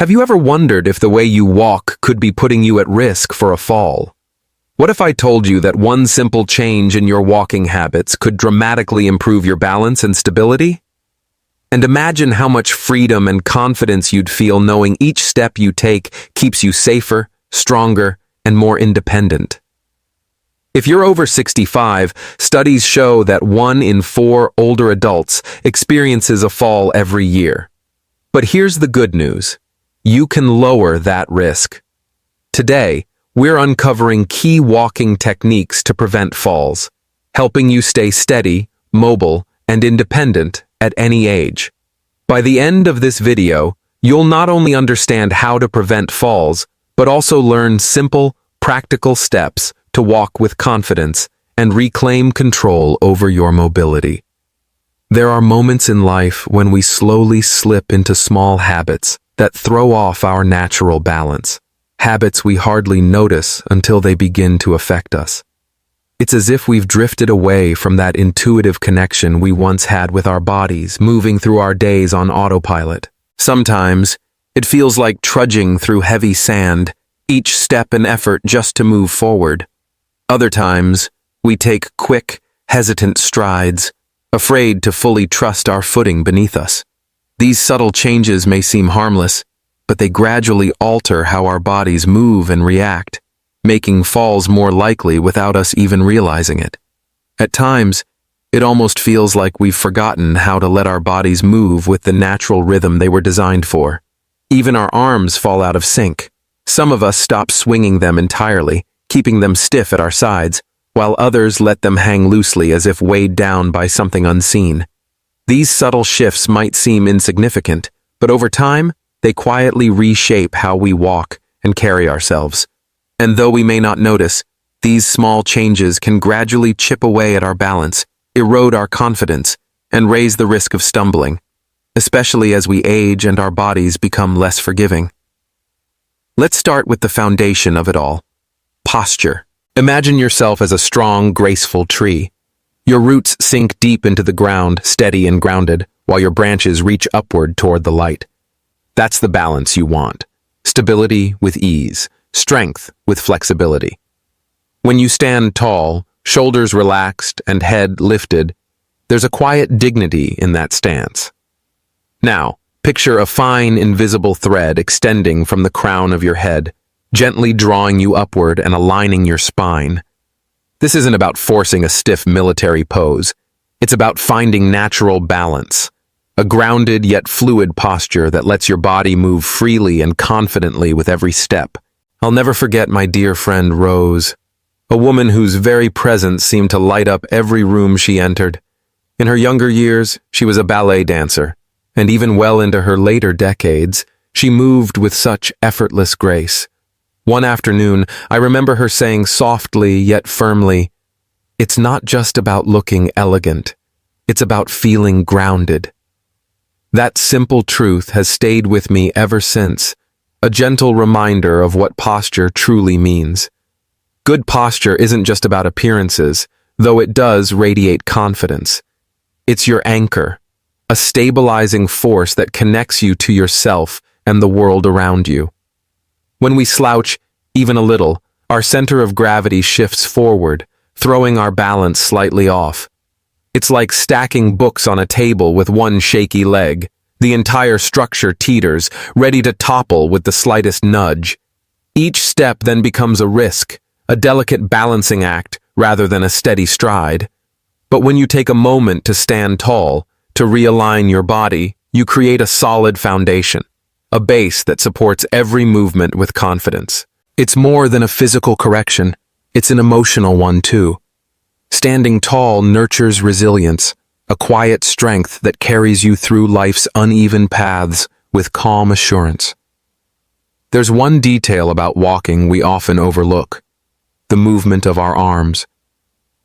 Have you ever wondered if the way you walk could be putting you at risk for a fall? What if I told you that one simple change in your walking habits could dramatically improve your balance and stability? And imagine how much freedom and confidence you'd feel knowing each step you take keeps you safer, stronger, and more independent. If you're over 65, studies show that 1 in 4 older adults experiences a fall every year. But here's the good news. You can lower that risk. Today, we're uncovering key walking techniques to prevent falls, helping you stay steady, mobile, and independent at any age. By the end of this video, you'll not only understand how to prevent falls, but also learn simple, practical steps to walk with confidence and reclaim control over your mobility. There are moments in life when we slowly slip into small habits that throw off our natural balance, habits we hardly notice until they begin to affect us. It's as if we've drifted away from that intuitive connection we once had with our bodies, moving through our days on autopilot. Sometimes, it feels like trudging through heavy sand, each step an effort just to move forward. Other times, we take quick, hesitant strides, afraid to fully trust our footing beneath us. These subtle changes may seem harmless, but they gradually alter how our bodies move and react, making falls more likely without us even realizing it. At times, it almost feels like we've forgotten how to let our bodies move with the natural rhythm they were designed for. Even our arms fall out of sync. Some of us stop swinging them entirely, keeping them stiff at our sides, while others let them hang loosely as if weighed down by something unseen. These subtle shifts might seem insignificant, but over time, they quietly reshape how we walk and carry ourselves. And though we may not notice, these small changes can gradually chip away at our balance, erode our confidence, and raise the risk of stumbling, especially as we age and our bodies become less forgiving. Let's start with the foundation of it all: posture. Imagine yourself as a strong, graceful tree. Your roots sink deep into the ground, steady and grounded, while your branches reach upward toward the light. That's the balance you want: stability with ease, strength with flexibility. When you stand tall, shoulders relaxed and head lifted, there's a quiet dignity in that stance. Now, picture a fine, invisible thread extending from the crown of your head, gently drawing you upward and aligning your spine. This isn't about forcing a stiff military pose. It's about finding natural balance, a grounded yet fluid posture that lets your body move freely and confidently with every step. I'll never forget my dear friend Rose, a woman whose very presence seemed to light up every room she entered. In her younger years, she was a ballet dancer, and even well into her later decades, she moved with such effortless grace. One afternoon, I remember her saying softly yet firmly, "It's not just about looking elegant, it's about feeling grounded." That simple truth has stayed with me ever since, a gentle reminder of what posture truly means. Good posture isn't just about appearances, though it does radiate confidence. It's your anchor, a stabilizing force that connects you to yourself and the world around you. When we slouch, even a little, our center of gravity shifts forward, throwing our balance slightly off. It's like stacking books on a table with one shaky leg. The entire structure teeters, ready to topple with the slightest nudge. Each step then becomes a risk, a delicate balancing act rather than a steady stride. But when you take a moment to stand tall, to realign your body, you create a solid foundation, a base that supports every movement with confidence. It's more than a physical correction, it's an emotional one too. Standing tall nurtures resilience, a quiet strength that carries you through life's uneven paths with calm assurance. There's one detail about walking we often overlook: the movement of our arms.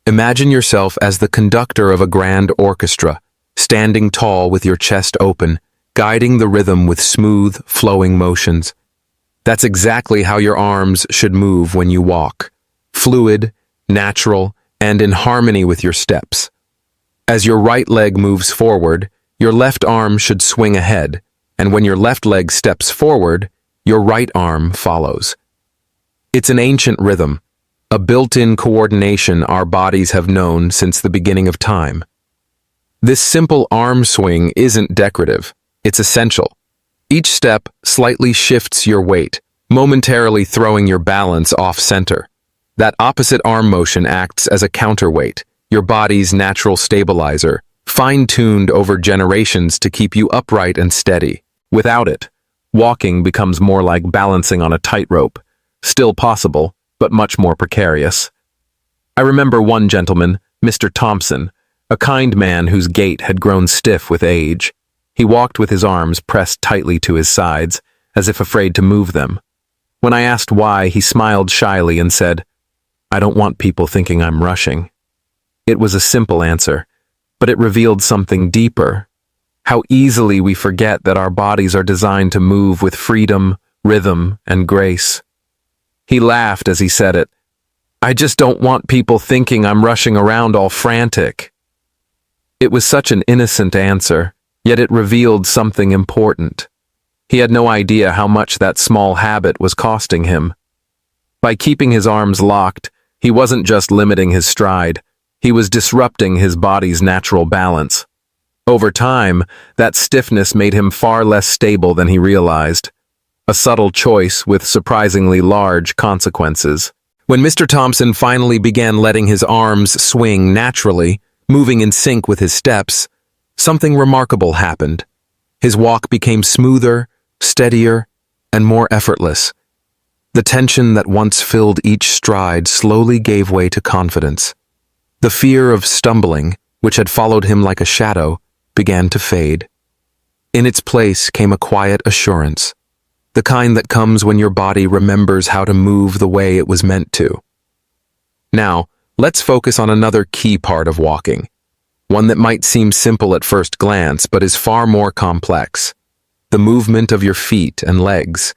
Imagine yourself as the conductor of a grand orchestra, standing tall with your chest open, guiding the rhythm with smooth, flowing motions. That's exactly how your arms should move when you walk: fluid, natural, and in harmony with your steps. As your right leg moves forward, your left arm should swing ahead, and when your left leg steps forward, your right arm follows. It's an ancient rhythm, a built-in coordination our bodies have known since the beginning of time. This simple arm swing isn't decorative, it's essential. Each step slightly shifts your weight, momentarily throwing your balance off-center. That opposite arm motion acts as a counterweight, your body's natural stabilizer, fine-tuned over generations to keep you upright and steady. Without it, walking becomes more like balancing on a tightrope, still possible, but much more precarious. I remember one gentleman, Mr. Thompson, a kind man whose gait had grown stiff with age. He walked with his arms pressed tightly to his sides, as if afraid to move them. When I asked why, he smiled shyly and said, "I don't want people thinking I'm rushing." It was a simple answer, but it revealed something deeper. How easily we forget that our bodies are designed to move with freedom, rhythm, and grace. He laughed as he said it. "I just don't want people thinking I'm rushing around all frantic." It was such an innocent answer, yet it revealed something important. He had no idea how much that small habit was costing him. By keeping his arms locked, he wasn't just limiting his stride, he was disrupting his body's natural balance. Over time, that stiffness made him far less stable than he realized. A subtle choice with surprisingly large consequences. When Mr. Thompson finally began letting his arms swing naturally, moving in sync with his steps, something remarkable happened. His walk became smoother, steadier, and more effortless. The tension that once filled each stride slowly gave way to confidence. The fear of stumbling, which had followed him like a shadow, began to fade. In its place came a quiet assurance, the kind that comes when your body remembers how to move the way it was meant to. Now, let's focus on another key part of walking, one that might seem simple at first glance but is far more complex: the movement of your feet and legs.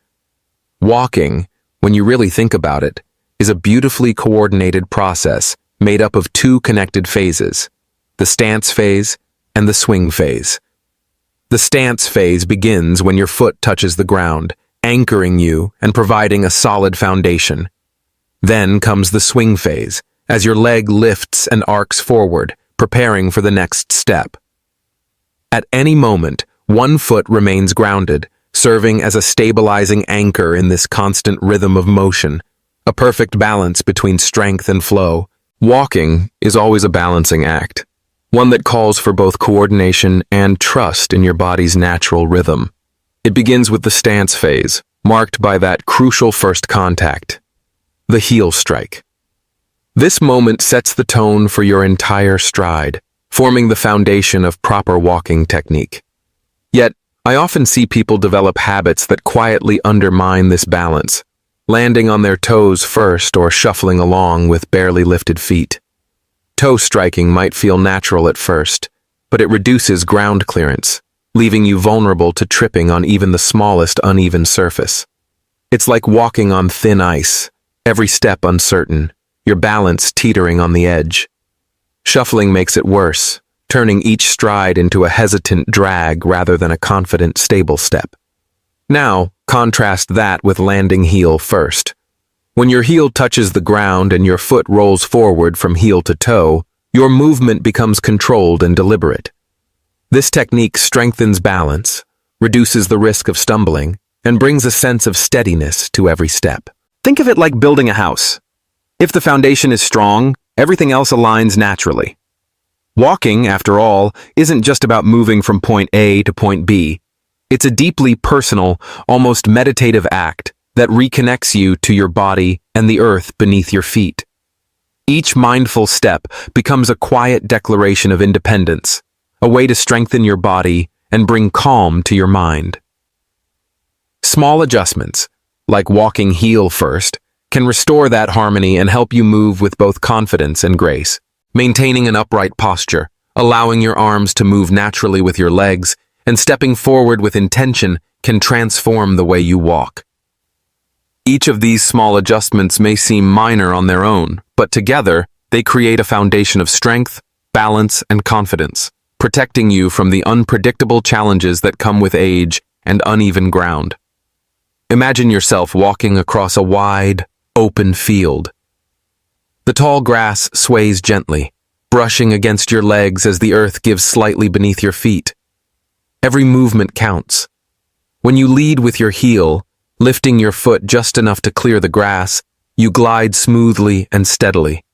Walking, when you really think about it, is a beautifully coordinated process made up of two connected phases, the stance phase and the swing phase. The stance phase begins when your foot touches the ground, anchoring you and providing a solid foundation. Then comes the swing phase, as your leg lifts and arcs forward, preparing for the next step. At any moment, one foot remains grounded, serving as a stabilizing anchor in this constant rhythm of motion, a perfect balance between strength and flow. Walking is always a balancing act, one that calls for both coordination and trust in your body's natural rhythm. It begins with the stance phase, marked by that crucial first contact, the heel strike. This moment sets the tone for your entire stride, forming the foundation of proper walking technique. Yet, I often see people develop habits that quietly undermine this balance, landing on their toes first or shuffling along with barely lifted feet. Toe striking might feel natural at first, but it reduces ground clearance, leaving you vulnerable to tripping on even the smallest uneven surface. It's like walking on thin ice, every step uncertain, your balance teetering on the edge. Shuffling makes it worse, turning each stride into a hesitant drag rather than a confident, stable step. Now, contrast that with landing heel first. When your heel touches the ground and your foot rolls forward from heel to toe, your movement becomes controlled and deliberate. This technique strengthens balance, reduces the risk of stumbling, and brings a sense of steadiness to every step. Think of it like building a house. If the foundation is strong, everything else aligns naturally. Walking, after all, isn't just about moving from point A to point B. It's a deeply personal, almost meditative act that reconnects you to your body and the earth beneath your feet. Each mindful step becomes a quiet declaration of independence, a way to strengthen your body and bring calm to your mind. Small adjustments, like walking heel first, can restore that harmony and help you move with both confidence and grace. Maintaining an upright posture, allowing your arms to move naturally with your legs, and stepping forward with intention can transform the way you walk. Each of these small adjustments may seem minor on their own, but together, they create a foundation of strength, balance, and confidence, protecting you from the unpredictable challenges that come with age and uneven ground. Imagine yourself walking across a wide, open field. The tall grass sways gently, brushing against your legs as the earth gives slightly beneath your feet. Every movement counts. When you lead with your heel, lifting your foot just enough to clear the grass, you glide smoothly and steadily.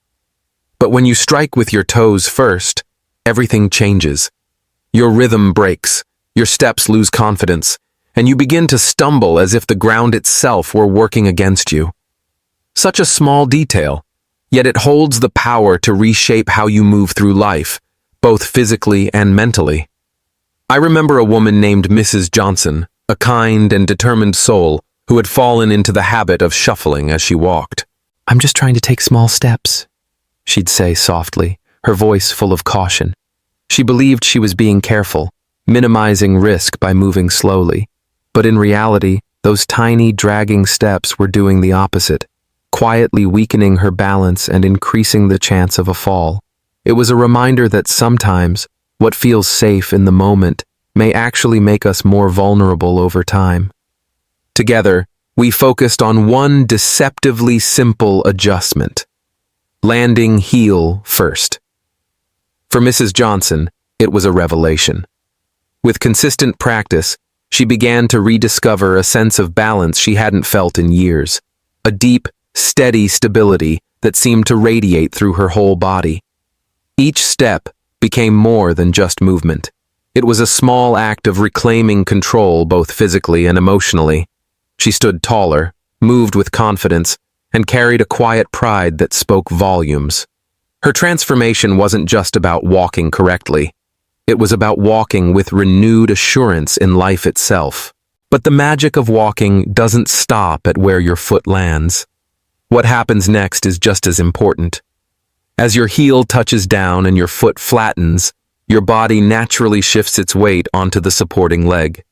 But when you strike with your toes first, everything changes. Your rhythm breaks, your steps lose confidence, and you begin to stumble as if the ground itself were working against you. Such a small detail, yet it holds the power to reshape how you move through life, both physically and mentally. I remember a woman named Mrs. Johnson, a kind and determined soul who had fallen into the habit of shuffling as she walked. "I'm just trying to take small steps," she'd say softly, her voice full of caution. She believed she was being careful, minimizing risk by moving slowly. But in reality, those tiny, dragging steps were doing the opposite, quietly weakening her balance and increasing the chance of a fall. It was a reminder that sometimes, what feels safe in the moment may actually make us more vulnerable over time. Together, we focused on one deceptively simple adjustment: landing heel first. For Mrs. Johnson, it was a revelation. With consistent practice, she began to rediscover a sense of balance she hadn't felt in years, a deep, steady stability that seemed to radiate through her whole body. Each step became more than just movement. It was a small act of reclaiming control both physically and emotionally. She stood taller, moved with confidence, and carried a quiet pride that spoke volumes. Her transformation wasn't just about walking correctly. It was about walking with renewed assurance in life itself. But the magic of walking doesn't stop at where your foot lands. What happens next is just as important. As your heel touches down and your foot flattens, your body naturally shifts its weight onto the supporting leg.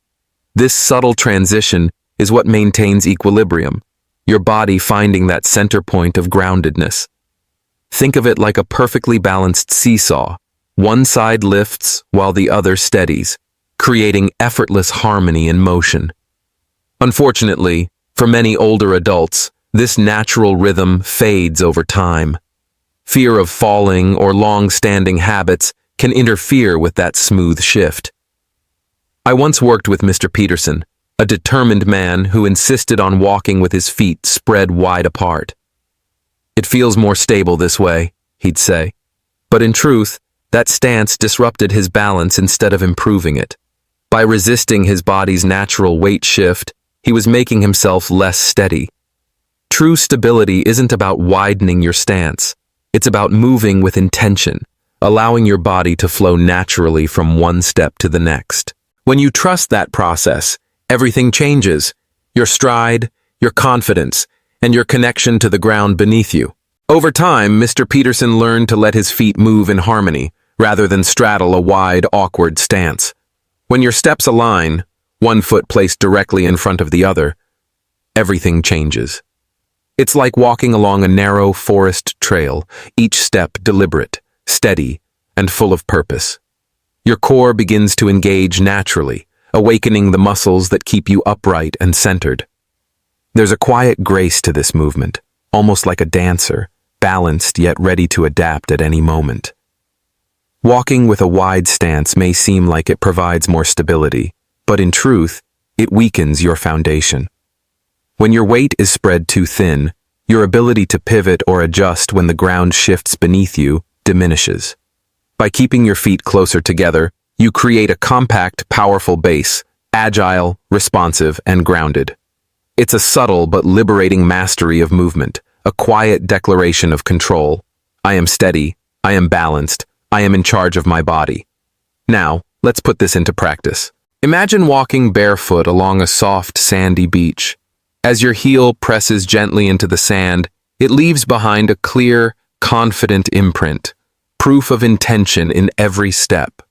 This subtle transition is what maintains equilibrium, your body finding that center point of groundedness. Think of it like a perfectly balanced seesaw. One side lifts while the other steadies, creating effortless harmony in motion. Unfortunately, for many older adults, this natural rhythm fades over time. Fear of falling or long-standing habits can interfere with that smooth shift. I once worked with Mr. Peterson, a determined man who insisted on walking with his feet spread wide apart. "It feels more stable this way," he'd say. But in truth, that stance disrupted his balance instead of improving it. By resisting his body's natural weight shift, he was making himself less steady. True stability isn't about widening your stance. It's about moving with intention, allowing your body to flow naturally from one step to the next. When you trust that process, everything changes: your stride, your confidence, and your connection to the ground beneath you. Over time, Mr. Peterson learned to let his feet move in harmony, rather than straddle a wide, awkward stance. When your steps align, one foot placed directly in front of the other, everything changes. It's like walking along a narrow forest trail, each step deliberate, steady, and full of purpose. Your core begins to engage naturally, awakening the muscles that keep you upright and centered. There's a quiet grace to this movement, almost like a dancer, balanced yet ready to adapt at any moment. Walking with a wide stance may seem like it provides more stability, but in truth, it weakens your foundation. When your weight is spread too thin, your ability to pivot or adjust when the ground shifts beneath you diminishes. By keeping your feet closer together, you create a compact, powerful base, agile, responsive, and grounded. It's a subtle but liberating mastery of movement, a quiet declaration of control. I am steady, I am balanced, I am in charge of my body. Now, let's put this into practice. Imagine walking barefoot along a soft, sandy beach. As your heel presses gently into the sand, it leaves behind a clear, confident imprint, proof of intention in every step.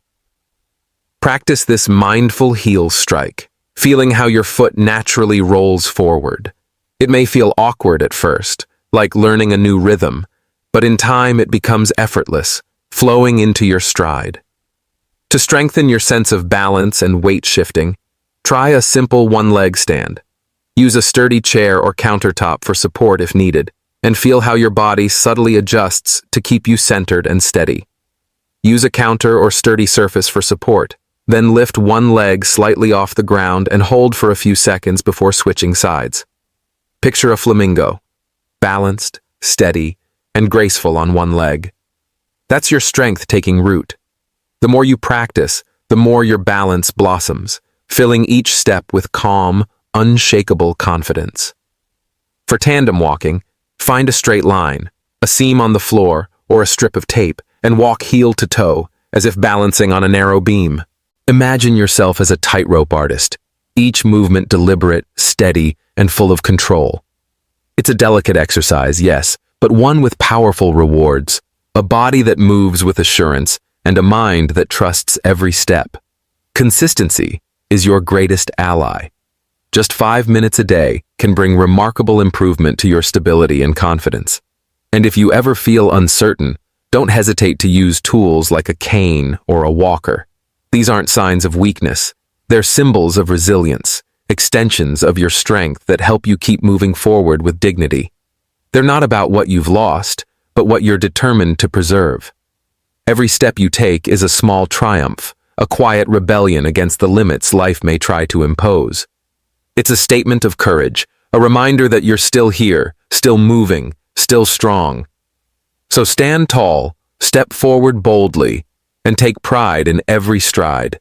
Practice this mindful heel strike, feeling how your foot naturally rolls forward. It may feel awkward at first, like learning a new rhythm, but in time it becomes effortless, flowing into your stride. To strengthen your sense of balance and weight shifting, Try a simple one-leg stand. Use a sturdy chair or countertop for support if needed, and feel how your body subtly adjusts to keep you centered and steady. Use a counter or sturdy surface for support, then lift one leg slightly off the ground and hold for a few seconds before switching sides. Picture a flamingo, balanced, steady, and graceful on one leg. That's your strength taking root. The more you practice, the more your balance blossoms, filling each step with calm, unshakable confidence. For tandem walking, find a straight line, a seam on the floor, or a strip of tape, and walk heel to toe, as if balancing on a narrow beam. Imagine yourself as a tightrope artist, each movement deliberate, steady, and full of control. It's a delicate exercise, yes, but one with powerful rewards, a body that moves with assurance, and a mind that trusts every step. Consistency is your greatest ally. Just 5 minutes a day can bring remarkable improvement to your stability and confidence. And if you ever feel uncertain, don't hesitate to use tools like a cane or a walker. These aren't signs of weakness. They're symbols of resilience, extensions of your strength that help you keep moving forward with dignity. They're not about what you've lost, but what you're determined to preserve. Every step you take is a small triumph, a quiet rebellion against the limits life may try to impose. It's a statement of courage, a reminder that you're still here, still moving, still strong. So stand tall, step forward boldly, and take pride in every stride.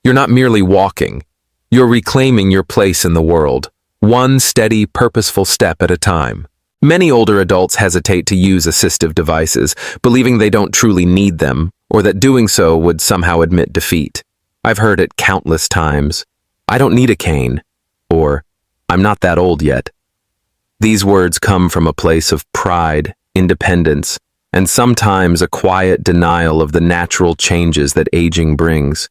You're not merely walking, you're reclaiming your place in the world, one steady, purposeful step at a time. Many older adults hesitate to use assistive devices, believing they don't truly need them, or that doing so would somehow admit defeat. I've heard it countless times. I don't need a cane. Or, I'm not that old yet. These words come from a place of pride, independence, and sometimes a quiet denial of the natural changes that aging brings.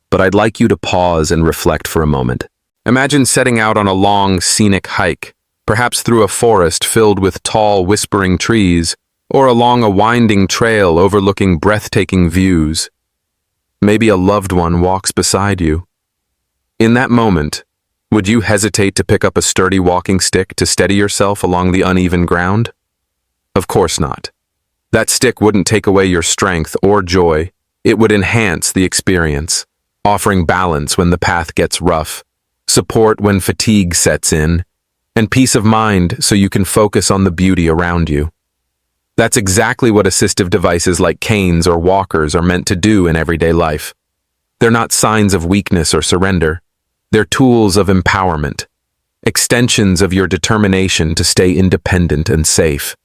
But I'd like you to pause and reflect for a moment. Imagine setting out on a long, scenic hike, perhaps through a forest filled with tall, whispering trees, or along a winding trail overlooking breathtaking views. Maybe a loved one walks beside you. In that moment, would you hesitate to pick up a sturdy walking stick to steady yourself along the uneven ground? Of course not. That stick wouldn't take away your strength or joy. It would enhance the experience, offering balance when the path gets rough, support when fatigue sets in, and peace of mind so you can focus on the beauty around you. That's exactly what assistive devices like canes or walkers are meant to do in everyday life. They're not signs of weakness or surrender. They're tools of empowerment, extensions of your determination to stay independent and safe.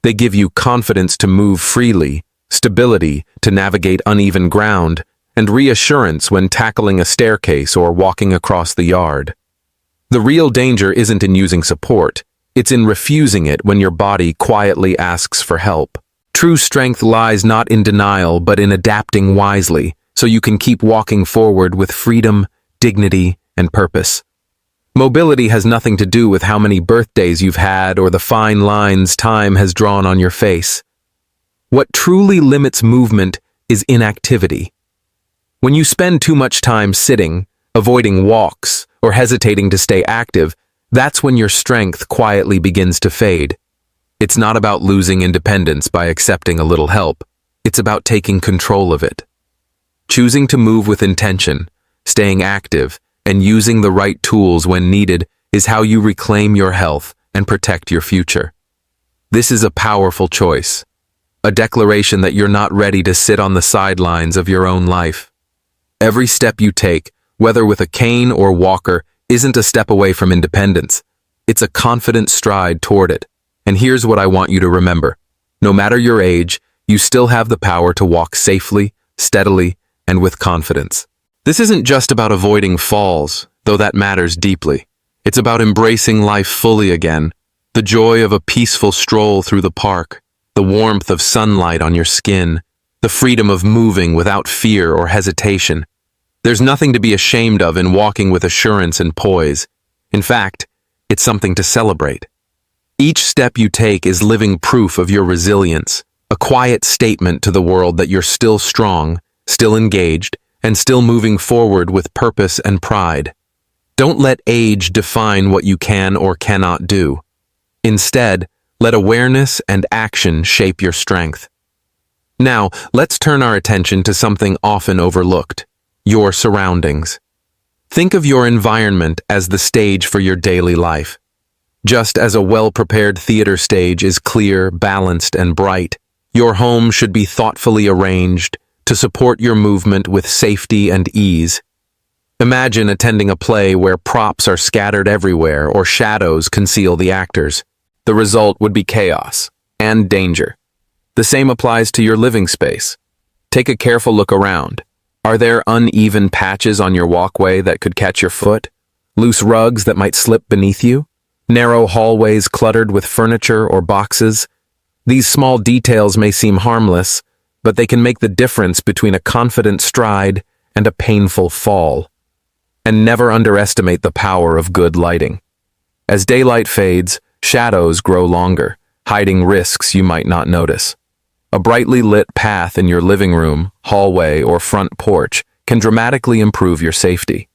They give you confidence to move freely, stability to navigate uneven ground, and reassurance when tackling a staircase or walking across the yard. The real danger isn't in using support, it's in refusing it when your body quietly asks for help. True strength lies not in denial but in adapting wisely, so you can keep walking forward with freedom, dignity, and purpose. Mobility has nothing to do with how many birthdays you've had or the fine lines time has drawn on your face. What truly limits movement is inactivity. When you spend too much time sitting, avoiding walks, or hesitating to stay active, that's when your strength quietly begins to fade. It's not about losing independence by accepting a little help. It's about taking control of it. Choosing to move with intention, staying active, and using the right tools when needed is how you reclaim your health and protect your future. This is a powerful choice, a declaration that you're not ready to sit on the sidelines of your own life. Every step you take, whether with a cane or walker, isn't a step away from independence. It's a confident stride toward it. And here's what I want you to remember. No matter your age, you still have the power to walk safely, steadily, and with confidence. This isn't just about avoiding falls, though that matters deeply. It's about embracing life fully again, the joy of a peaceful stroll through the park, the warmth of sunlight on your skin, the freedom of moving without fear or hesitation. There's nothing to be ashamed of in walking with assurance and poise. In fact, it's something to celebrate. Each step you take is living proof of your resilience, a quiet statement to the world that you're still strong, still engaged, and still moving forward with purpose and pride. Don't let age define what you can or cannot do. Instead, let awareness and action shape your strength. Now, let's turn our attention to something often overlooked: your surroundings. Think of your environment as the stage for your daily life. Just as a well-prepared theater stage is clear, balanced, and bright, your home should be thoughtfully arranged to support your movement with safety and ease. Imagine attending a play where props are scattered everywhere or shadows conceal the actors. The result would be chaos and danger. The same applies to your living space. Take a careful look around. Are there uneven patches on your walkway that could catch your foot? Loose rugs that might slip beneath you? Narrow hallways cluttered with furniture or boxes? These small details may seem harmless, but they can make the difference between a confident stride and a painful fall. And never underestimate the power of good lighting. As daylight fades, shadows grow longer, hiding risks you might not notice. A brightly lit path in your living room, hallway, or front porch can dramatically improve your safety.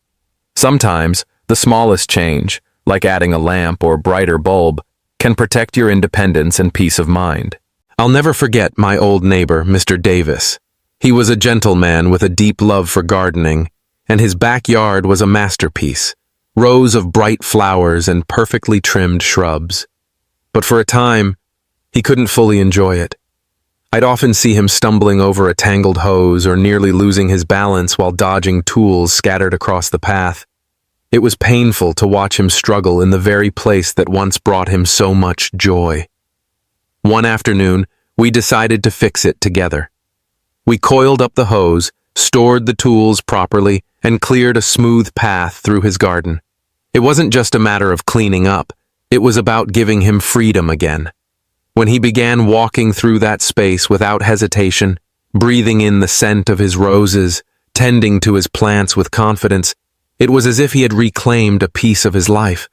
Sometimes, the smallest change, like adding a lamp or brighter bulb, can protect your independence and peace of mind. I'll never forget my old neighbor, Mr. Davis. He was a gentleman with a deep love for gardening, and his backyard was a masterpiece, rows of bright flowers and perfectly trimmed shrubs. But for a time, he couldn't fully enjoy it. I'd often see him stumbling over a tangled hose or nearly losing his balance while dodging tools scattered across the path. It was painful to watch him struggle in the very place that once brought him so much joy. One afternoon, we decided to fix it together. We coiled up the hose, stored the tools properly, and cleared a smooth path through his garden. It wasn't just a matter of cleaning up, it was about giving him freedom again. When he began walking through that space without hesitation, breathing in the scent of his roses, tending to his plants with confidence, it was as if he had reclaimed a piece of his life.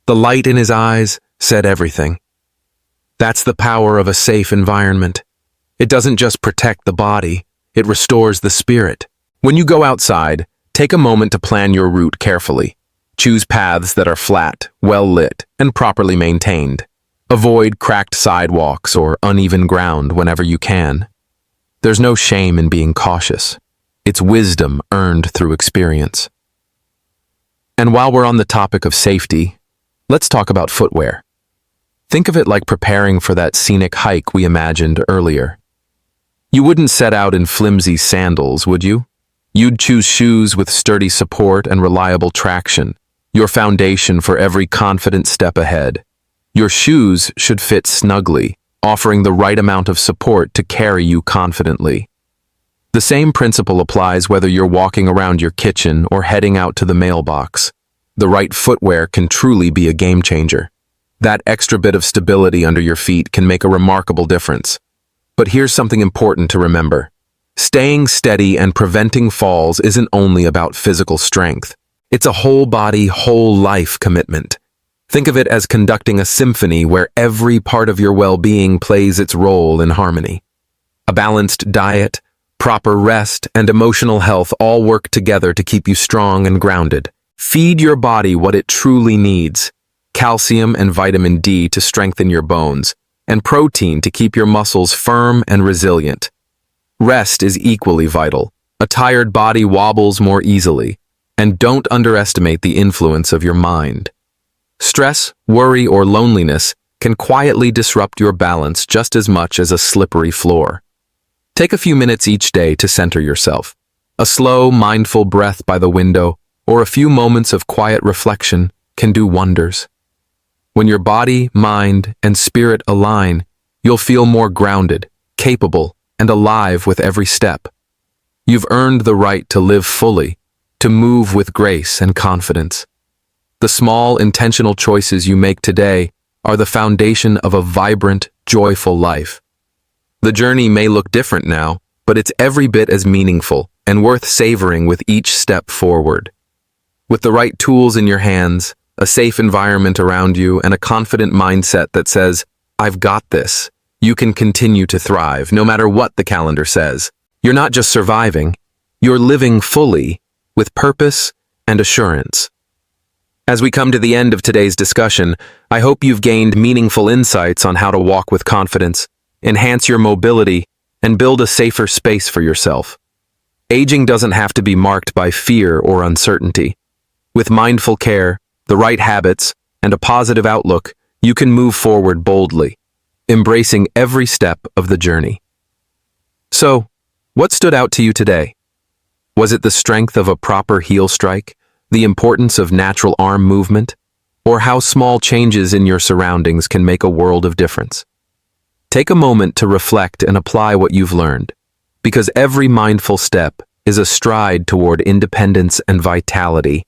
The light in his eyes said everything. That's the power of a safe environment. It doesn't just protect the body, it restores the spirit. When you go outside, take a moment to plan your route carefully. Choose paths that are flat, well lit, and properly maintained. Avoid cracked sidewalks or uneven ground whenever you can. There's no shame in being cautious. It's wisdom earned through experience. And while we're on the topic of safety, let's talk about footwear. Think of it like preparing for that scenic hike we imagined earlier. You wouldn't set out in flimsy sandals, would you? You'd choose shoes with sturdy support and reliable traction, your foundation for every confident step ahead. Your shoes should fit snugly, offering the right amount of support to carry you confidently. The same principle applies whether you're walking around your kitchen or heading out to the mailbox. The right footwear can truly be a game changer. That extra bit of stability under your feet can make a remarkable difference. But here's something important to remember. Staying steady and preventing falls isn't only about physical strength. It's a whole body, whole life commitment. Think of it as conducting a symphony where every part of your well-being plays its role in harmony. A balanced diet, proper rest, and emotional health all work together to keep you strong and grounded. Feed your body what it truly needs: calcium and vitamin D to strengthen your bones, and protein to keep your muscles firm and resilient. Rest is equally vital. A tired body wobbles more easily, and don't underestimate the influence of your mind. Stress, worry, or loneliness can quietly disrupt your balance just as much as a slippery floor. Take a few minutes each day to center yourself. A slow, mindful breath by the window or a few moments of quiet reflection can do wonders. When your body, mind, and spirit align, you'll feel more grounded, capable, and alive with every step. You've earned the right to live fully, to move with grace and confidence. The small, intentional choices you make today are the foundation of a vibrant, joyful life. The journey may look different now, but it's every bit as meaningful and worth savoring with each step forward. With the right tools in your hands, a safe environment around you, and a confident mindset that says, "I've got this," you can continue to thrive no matter what the calendar says. You're not just surviving, you're living fully, with purpose and assurance. As we come to the end of today's discussion, I hope you've gained meaningful insights on how to walk with confidence, enhance your mobility, and build a safer space for yourself. Aging doesn't have to be marked by fear or uncertainty. With mindful care, the right habits, and a positive outlook, you can move forward boldly, embracing every step of the journey. So, what stood out to you today? Was it the strength of a proper heel strike, the importance of natural arm movement, or how small changes in your surroundings can make a world of difference? Take a moment to reflect and apply what you've learned, because every mindful step is a stride toward independence and vitality.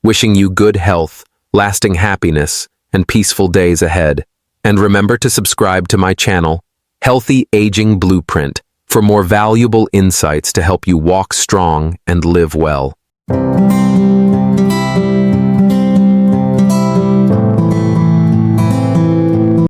Wishing you good health, lasting happiness, and peaceful days ahead. And remember to subscribe to my channel, Healthy Aging Blueprint, for more valuable insights to help you walk strong and live well.